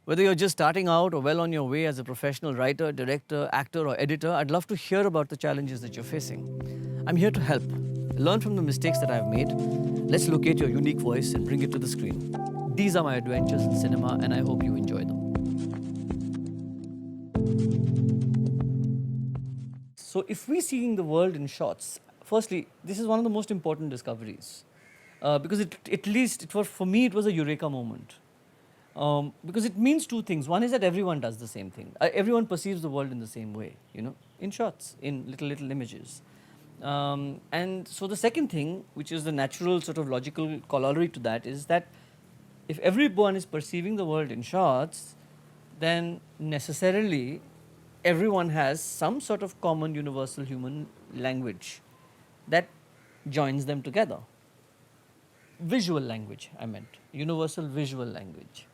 Whether you're just starting out or well on your way as a professional writer, director, actor, or editor, I'd love to hear about the challenges that you're facing. I'm here to help. Learn from the mistakes that I've made. Let's locate your unique voice and bring it to the screen. These are my adventures in cinema, and I hope you enjoy them. So, if we're seeing the world in shots, firstly, this is one of the most important discoveries because at least for me, it was a eureka moment. Because it means two things. One is that everyone does the same thing. Everyone perceives the world in the same way, in shots, in little images. And so the second thing, which is the natural sort of logical corollary to that, is that if everyone is perceiving the world in shots, then necessarily everyone has some sort of common universal human language that joins them together. Visual language, I meant, universal visual language.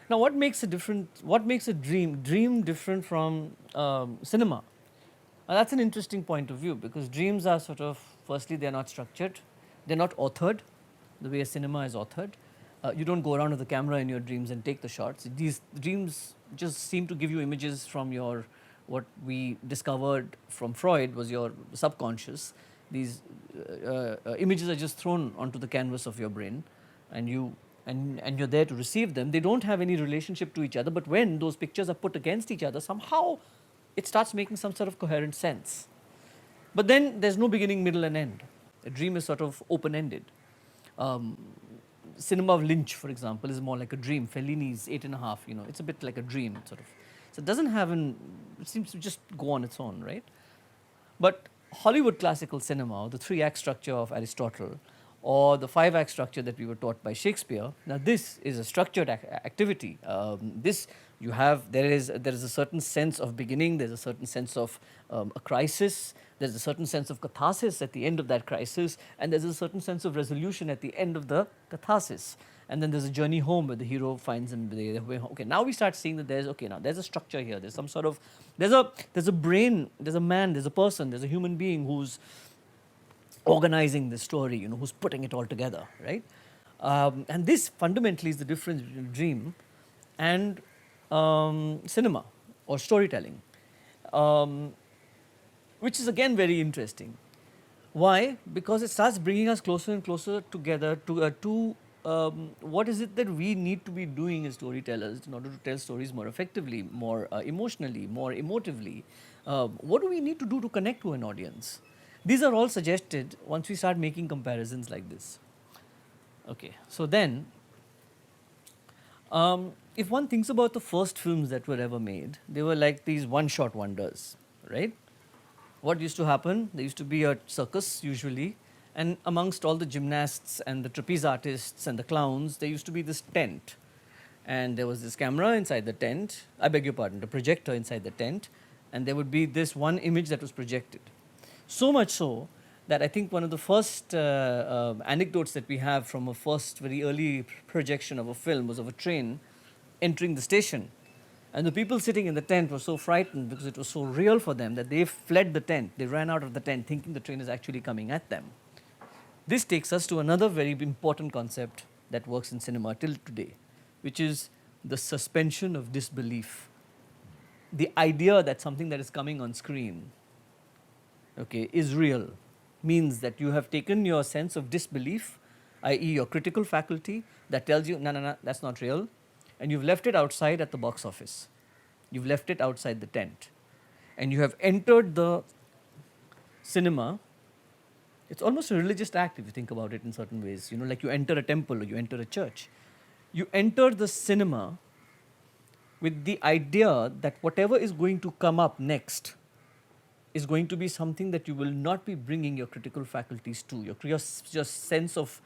Now, what makes a dream different from cinema? That's an interesting point of view because dreams are sort of, firstly, they're not structured, they're not authored the way a cinema is authored. You don't go around with the camera in your dreams and take the shots. These dreams just seem to give you images from what we discovered from Freud was your subconscious. These images are just thrown onto the canvas of your brain, and you're there to receive them. They don't have any relationship to each other, but when those pictures are put against each other, somehow it starts making some sort of coherent sense. But then there's no beginning, middle, and end. A dream is sort of open-ended. Cinema of Lynch, for example, is more like a dream. Fellini's 8.5, it's a bit like a dream, sort of. So it doesn't have it seems to just go on its own, right? But Hollywood classical cinema, the 3-act structure of Aristotle, or the 5-act structure that we were taught by Shakespeare. Now, this is a structured activity. There is a certain sense of beginning. There's a certain sense of a crisis. There's a certain sense of catharsis at the end of that crisis, and there's a certain sense of resolution at the end of the catharsis. And then there's a journey home where the hero finds him. Okay, now we start seeing that there's a structure here. There's some sort of there's a brain. There's a man. There's a person. There's a human being who's organizing the story, who's putting it all together, right? And this fundamentally is the difference between dream and cinema or storytelling, which is again very interesting. Why? Because it starts bringing us closer and closer together to what is it that we need to be doing as storytellers in order to tell stories more effectively, more emotionally, more emotively. What do we need to do to connect to an audience? These are all suggested once we start making comparisons like this. Okay, so then, if one thinks about the first films that were ever made, they were like these one-shot wonders, right? What used to happen? There used to be a circus usually, and amongst all the gymnasts and the trapeze artists and the clowns, there used to be this tent. And there was this camera inside the tent, the projector inside the tent, and there would be this one image that was projected. So much so that I think one of the first anecdotes that we have from a first very early projection of a film was of a train entering the station. And the people sitting in the tent were so frightened because it was so real for them that they fled the tent. They ran out of the tent thinking the train is actually coming at them. This takes us to another very important concept that works in cinema till today, which is the suspension of disbelief. The idea that something that is coming on screen, is real, means that you have taken your sense of disbelief, i.e. your critical faculty that tells you, no, that's not real, and you've left it outside at the box office. You've left it outside the tent. And you have entered the cinema. It's almost a religious act if you think about it in certain ways, like you enter a temple or you enter a church. You enter the cinema with the idea that whatever is going to come up next is going to be something that you will not be bringing your critical faculties to. Your sense of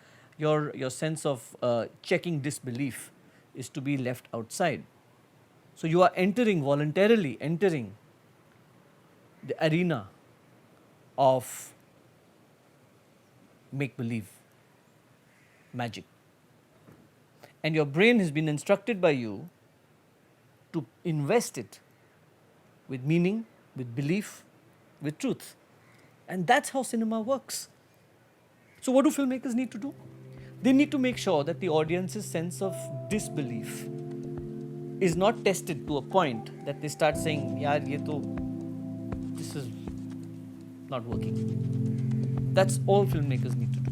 checking disbelief is to be left outside. So you are voluntarily entering the arena of make-believe, magic. And your brain has been instructed by you to invest it with meaning, with belief, with truth. And that's how cinema works. So what do filmmakers need to do? They need to make sure that the audience's sense of disbelief is not tested to a point that they start saying, yaar, this is not working. That's all filmmakers need to do.